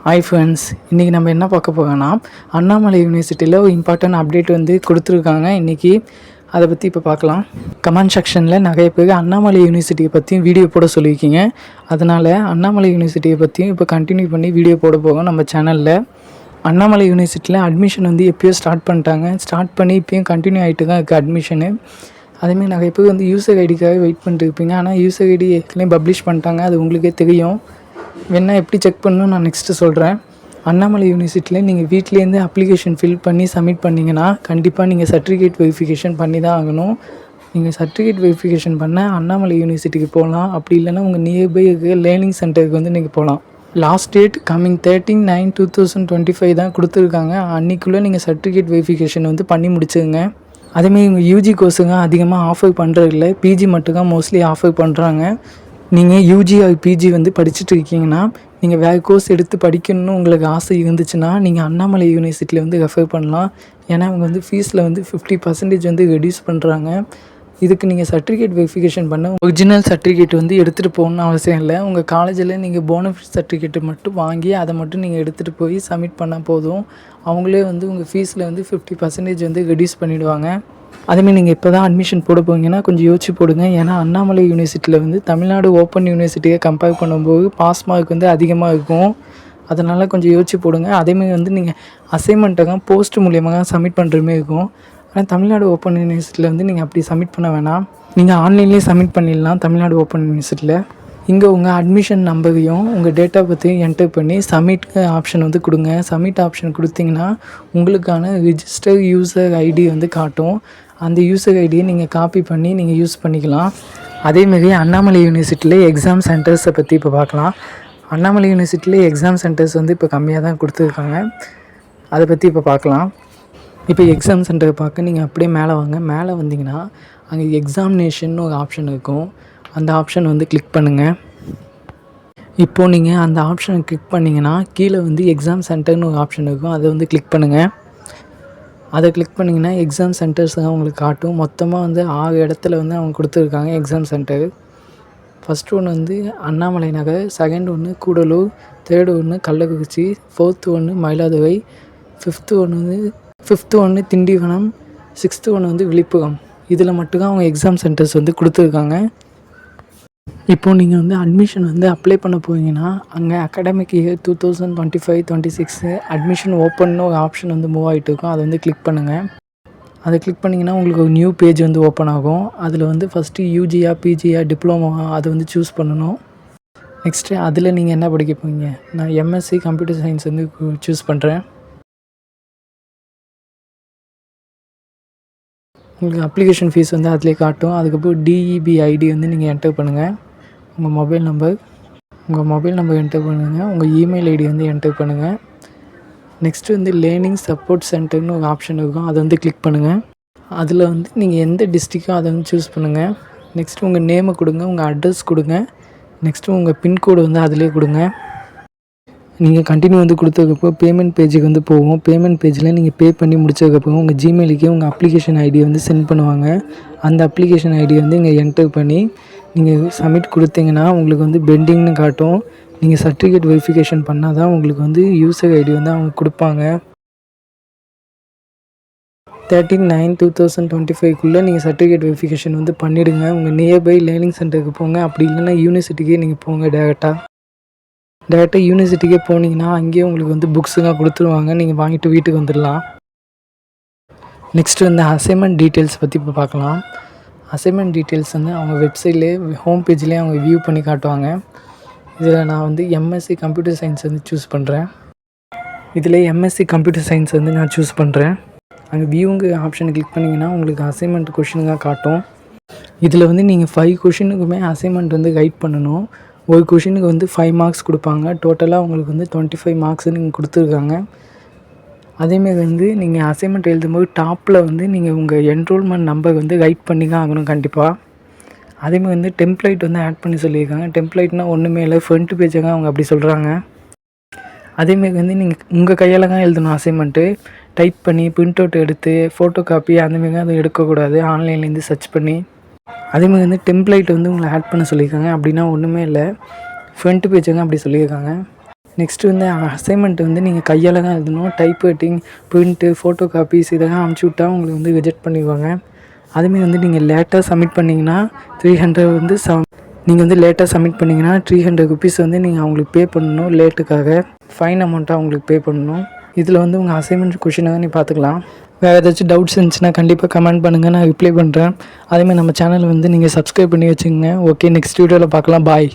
Hi friends, இன்றைக்கி நம்ம என்ன பார்க்க போகிறோன்னா அண்ணாமலை யூனிவர்சிட்டியில் ஒரு இம்பார்ட்டன்ட் அப்டேட் வந்து கொடுத்துருக்காங்க. இன்றைக்கி அதை பற்றி இப்போ பார்க்கலாம். கமெண்ட் செக்ஷனில் நிறைய பேர் அண்ணாமலை யூனிவர்சிட்டியை பற்றியும் வீடியோ போட சொல்லியிருக்கீங்க. அதனால் அண்ணாமலை யூனிவர்சிட்டியை பற்றியும் இப்போ கண்டினியூ பண்ணி வீடியோ போட போகிறோம் நம்ம சேனலில். அண்ணாமலை யூனிவர்சிட்டியில் அட்மிஷன் வந்து எப்போயோ ஸ்டார்ட் பண்ணிட்டாங்க. ஸ்டார்ட் பண்ணி இப்போயும் கண்டினியூ ஆகிட்டு தான் இருக்குது அட்மிஷனு. அதேமாதிரி நிறைய பேர் வந்து யூசர் ஐடிக்காக வெயிட் பண்ணிட்டு இருப்பீங்க. ஆனால் யூசர் ஐடி ஏற்கனவே பப்ளிஷ் பண்ணிட்டாங்க, அது உங்களுக்கே தெரியும். வேணா எப்படி செக் பண்ணணும் நான் நெக்ஸ்ட்டு சொல்கிறேன். அண்ணாமலை யூனிவர்சிட்டியில் நீங்கள் வீட்லேருந்து அப்ளிகேஷன் ஃபில் பண்ணி சப்மிட் பண்ணிங்கன்னா கண்டிப்பாக நீங்கள் சர்டிஃபிகேட் வெரிஃபிகேஷன் பண்ணி தான் ஆகணும். நீங்கள் சர்டிஃபிகேட் வெரிஃபிகேஷன் பண்ண அண்ணாமலை யூனிவர்சிட்டிக்கு போகலாம். அப்படி இல்லைனா உங்கள் நியர்பை இருக்கிற லேர்னிங் சென்டருக்கு வந்து நீங்கள் போகலாம். லாஸ்ட் டேட் கம்மிங் 13/9/2025 தான் கொடுத்துருக்காங்க. அன்றைக்குள்ளே நீங்கள் சர்டிஃபிகேட் வெரிஃபிகேஷன் வந்து பண்ணி முடிச்சுங்க. அதேமாதிரி உங்கள் யூஜி கோர்ஸுங்க அதிகமாக ஆஃபர் பண்ணுறதில்ல, பிஜி மட்டும் தான் மோஸ்ட்லி ஆஃபர் பண்ணுறாங்க. நீங்கள் யூஜி ஆர் பிஜி வந்து படிச்சுட்டு இருக்கீங்கன்னா, நீங்கள் வேறு கோர்ஸ் எடுத்து படிக்கணும்னு உங்களுக்கு ஆசை இருந்துச்சுன்னா நீங்கள் அண்ணாமலை யூனிவர்சிட்டியில் வந்து ரெஃபர் பண்ணலாம். ஏன்னா அவங்க வந்து ஃபீஸில் வந்து 50% வந்து ரெடியூஸ் பண்ணுறாங்க. இதுக்கு நீங்கள் சர்டிஃபிகேட் வெரிஃபிகேஷன் பண்ண ஒரிஜினல் சர்டிஃபிகேட் வந்து எடுத்துகிட்டு போகணுன்னு அவசியம் இல்லை. உங்கள் காலேஜில் நீங்கள் போனஃபிட் சர்டிஃபிகேட் மட்டும் வாங்கி அதை மட்டும் நீங்கள் எடுத்துகிட்டு போய் சப்மிட் பண்ணால் போதும். அவங்களே வந்து உங்கள் ஃபீஸில் வந்து 50% வந்து ரெடியூஸ் பண்ணிவிடுவாங்க. அதேமாதிரி நீங்கள் இப்போ தான் அட்மிஷன் போட போவீங்கன்னா கொஞ்சம் யோசிச்சு போடுங்க. ஏன்னா அண்ணாமலை யூனிவர்சிட்டியில் வந்து தமிழ்நாடு ஓப்பன் யூனிவர்சிட்டியை கம்பேர் பண்ணும்போது பாஸ் மார்க் வந்து அதிகமாக இருக்கும். அதனால் கொஞ்சம் யோசிச்சு போடுங்க. அதேமாதிரி வந்து நீங்கள் அசைன்மெண்ட்டை போஸ்ட் மூலியமாக சப்மிட் பண்ணுற மாதிரி இருக்கும். ஆனால் தமிழ்நாடு ஓப்பன் யூனிவர்சிட்டியில் வந்து நீங்கள் அப்படி சப்மிட் பண்ண வேணாம். நீங்கள் ஆன்லைன்லேயே சப்மிட் பண்ணிடலாம் தமிழ்நாடு ஓப்பன் யூனிவர்சிட்டியில். இங்கே உங்கள் அட்மிஷன் நம்பரையும் உங்கள் டேட்டா பற்றியும் என்டர் பண்ணி சப்மிட் ஆப்ஷன் வந்து கொடுங்க. சப்மிட் ஆப்ஷன் கொடுத்தீங்கன்னா உங்களுக்கான ரிஜிஸ்டர் யூசர் ஐடி வந்து காட்டும். அந்த யூசர் ஐடியை நீங்கள் காப்பி பண்ணி நீங்கள் யூஸ் பண்ணிக்கலாம். அதேமாரி அண்ணாமலை யூனிவர்சிட்டியில் எக்ஸாம் சென்டர்ஸை பற்றி இப்போ பார்க்கலாம். அண்ணாமலை யூனிவர்சிட்டியில் எக்ஸாம் சென்டர்ஸ் வந்து இப்போ கம்மியாக தான் கொடுத்துருக்காங்க. அதை பற்றி இப்போ பார்க்கலாம். இப்போ எக்ஸாம் சென்டரை பார்க்க நீங்கள் அப்படியே மேலே வாங்க. மேலே வந்தீங்கன்னா அங்கே எக்ஸாமினேஷன் ஒரு ஆப்ஷன் இருக்கும். அந்த ஆப்ஷன் வந்து கிளிக் பண்ணுங்கள். இப்போது நீங்கள் அந்த ஆப்ஷனை கிளிக் பண்ணிங்கன்னா கீழே வந்து எக்ஸாம் சென்டர்னு ஒரு ஆப்ஷன் இருக்கும். அதை வந்து கிளிக் பண்ணுங்கள். அதை கிளிக் பண்ணிங்கன்னா எக்ஸாம் சென்டர்ஸ் தான் உங்களுக்கு காட்டும். மொத்தமாக வந்து 6 இடத்துல வந்து அவங்க கொடுத்துருக்காங்க எக்ஸாம் சென்டர். ஃபஸ்ட்டு ஒன்று வந்து அண்ணாமலை நகர், செகண்ட் ஒன்று கூடலூர், தேர்டு ஒன்று கள்ளக்குறிச்சி, ஃபோர்த்து ஒன்று மயிலாடுதுறை, ஃபிஃப்த்து ஒன்று திண்டிவனம், சிக்ஸ்த்து ஒன்று வந்து விழுப்புரம். இதில் மட்டும்தான் அவங்க எக்ஸாம் சென்டர்ஸ் வந்து கொடுத்துருக்காங்க. இப்போது நீங்கள் வந்து அட்மிஷன் வந்து அப்ளை பண்ண போவீங்கன்னா அங்கே அகாடமிக் இயர் 2025-26 அட்மிஷன் ஓப்பன்னு ஒரு ஆப்ஷன் வந்து மூவ் ஆகிட்டு இருக்கும். அதை வந்து கிளிக் பண்ணுங்கள். அதை கிளிக் பண்ணிங்கன்னா உங்களுக்கு ஒரு நியூ பேஜ் வந்து ஓப்பன் ஆகும். அதில் வந்து ஃபஸ்ட்டு யூஜியா பிஜியா டிப்ளமோவா அதை வந்து சூஸ் பண்ணணும். நெக்ஸ்ட்டு அதில் நீங்கள் என்ன படிக்க போவீங்க? நான் எம்எஸ்சி கம்ப்யூட்டர் சயின்ஸ் வந்து சூஸ் பண்ணுறேன். உங்களுக்கு அப்ளிகேஷன் ஃபீஸ் வந்து அதிலே காட்டும். அதுக்கப்புறம் டிஇபி ஐடி வந்து நீங்கள் என்டர் பண்ணுங்கள். உங்கள் மொபைல் நம்பர் என்டர் பண்ணுங்கள். உங்கள் இமெயில் ஐடி வந்து என்டர் பண்ணுங்கள். நெக்ஸ்ட்டு வந்து லேர்னிங் சப்போர்ட் சென்டர்னு ஒரு ஆப்ஷன் இருக்கும். அதை வந்து கிளிக் பண்ணுங்கள். அதில் வந்து நீங்கள் எந்த டிஸ்ட்ரிக்கோ அதை வந்து சூஸ் பண்ணுங்கள். நெக்ஸ்ட்டு உங்கள் நேமை கொடுங்க, உங்கள் அட்ரஸ் கொடுங்க. நெக்ஸ்ட்டு உங்கள் பின்கோடு வந்து அதிலே கொடுங்க. நீங்கள் கண்டினியூ வந்து கொடுத்ததுக்கப்புறம் பேமெண்ட் பேஜுக்கு வந்து போகும். பேமெண்ட் பேஜில் நீங்கள் பே பண்ணி முடிச்சதுக்கப்புறம் உங்கள் ஜிமெயிலுக்கே உங்கள் அப்ளிகேஷன் ஐடியை வந்து சென்ட் பண்ணுவாங்க. அந்த அப்ளிகேஷன் ஐடியை வந்து இங்கே என்டர் பண்ணி நீங்கள் சப்மிட் கொடுத்தீங்கன்னா உங்களுக்கு வந்து பெண்டிங்னு காட்டும். நீங்கள் சர்டிஃபிகேட் வெரிஃபிகேஷன் பண்ணால் தான் உங்களுக்கு வந்து யூசர் ஐடி வந்து அவங்க கொடுப்பாங்க. 13/9/2025 நீங்கள் சர்டிஃபிகேட் வெரிஃபிகேஷன் வந்து பண்ணிவிடுங்க. உங்கள் நியர்பை லேர்னிங் சென்டருக்கு போங்க. அப்படி இல்லைன்னா யூனிவர்சிட்டிக்கே நீங்கள் போங்க. டேரெக்டாக யூனிவர்சிட்டிக்கே போனீங்கன்னா அங்கேயே உங்களுக்கு வந்து புக்ஸுலாம் கொடுத்துருவாங்க. நீங்கள் வாங்கிட்டு வீட்டுக்கு வந்துடலாம். நெக்ஸ்ட்டு வந்து அசைன்மெண்ட் டீட்டெயில்ஸ் பற்றி இப்போ பார்க்கலாம். அசைன்மெண்ட் டீட்டெயில்ஸ் வந்து அவங்க வெப்சைட்லேயே ஹோம் பேஜ்லேயே அவங்க வியூ பண்ணி காட்டுவாங்க. இதில் நான் வந்து எம்எஸ்சி கம்ப்யூட்டர் சயின்ஸ் வந்து சூஸ் பண்ணுறேன். இதில் எம்எஸ்சி கம்ப்யூட்டர் சயின்ஸ் வந்து நான் சூஸ் பண்ணுறேன். அங்கே வியூங்க ஆப்ஷனை கிளிக் பண்ணிங்கன்னா உங்களுக்கு அசைன்மெண்ட் கொஷினுங்க காட்டும். இதில் வந்து நீங்கள் 5 கொஷினுக்குமே அசைன்மெண்ட் வந்து கைட் பண்ணணும். ஒரு கொஷினுக்கு வந்து 5 மார்க்ஸ் கொடுப்பாங்க. டோட்டலாக உங்களுக்கு வந்து 25 மார்க்ஸ் நீங்கள் கொடுத்துருக்காங்க. அதேமாரி வந்து நீங்கள் அசைன்மெண்ட் எழுதும்போது டாப்பில் வந்து நீங்கள் உங்கள் என்ரோல்மெண்ட் நம்பர் வந்து கைட் பண்ணி தான் ஆகணும் கண்டிப்பாக. அதேமாதிரி வந்து டெம்ப்ளேட் வந்து ஆட் பண்ணி சொல்லியிருக்காங்க. டெம்ப்ளேட்னால் ஒன்றுமே இல்லை, ஃப்ரண்ட் பேஜாக அவங்க அப்படி சொல்கிறாங்க. அதேமாரி வந்து நீங்கள் உங்கள் கையால் தான் எழுதணும். அசைன்மெண்ட்டு டைப் பண்ணி பிரிண்ட் அவுட் எடுத்து ஃபோட்டோ காப்பி அந்தமாரி அதை எடுக்கக்கூடாது. ஆன்லைன்லேருந்து சர்ச் பண்ணி. அதேமாதிரி வந்து டெம்ப்ளேட் வந்து உங்களை ஆட் பண்ண சொல்லியிருக்காங்க. அப்படின்னா ஒன்றுமே இல்லை, ஃப்ரண்ட் பேஜாக அப்படி சொல்லியிருக்காங்க. நெக்ஸ்ட்டு வந்து அசைன்மெண்ட் வந்து நீங்கள் கையால் தான் எழுதணும். Type writing, print, photo copies இதெல்லாம் அனுப்பிச்சி விட்டா உங்களுக்கு வந்து ரிஜெக்ட் பண்ணிடுவாங்க. அதுமாரி வந்து நீங்கள் லேட்டாக சப்மிட் பண்ணிங்கன்னா 300 வந்து நீங்கள் வந்து லேட்டாக சப்மிட் பண்ணிங்கன்னா 300 ருபீஸ் வந்து நீங்கள் அவங்களுக்கு பே பண்ணணும். லேட்டுக்காக ஃபைன் அமௌண்ட்டாக அவங்களுக்கு பே பண்ணணும். இதில் வந்து உங்கள் அசைன்மெண்ட் கொஷினை தான் நீ பார்த்துக்கலாம். வேறு ஏதாச்சும் டவுட்ஸ் இருந்துச்சுன்னா கண்டிப்பாக கமெண்ட் பண்ணுங்கள், நான் ரிப்ளை பண்ணுறேன். அதேமாதிரி நம்ம சேனலை வந்து நீங்கள் சப்ஸ்கிரைப் பண்ணி வச்சுக்கோங்க. ஓகே, நெக்ஸ்ட் வீடியோவில் பார்க்கலாம். பாய்.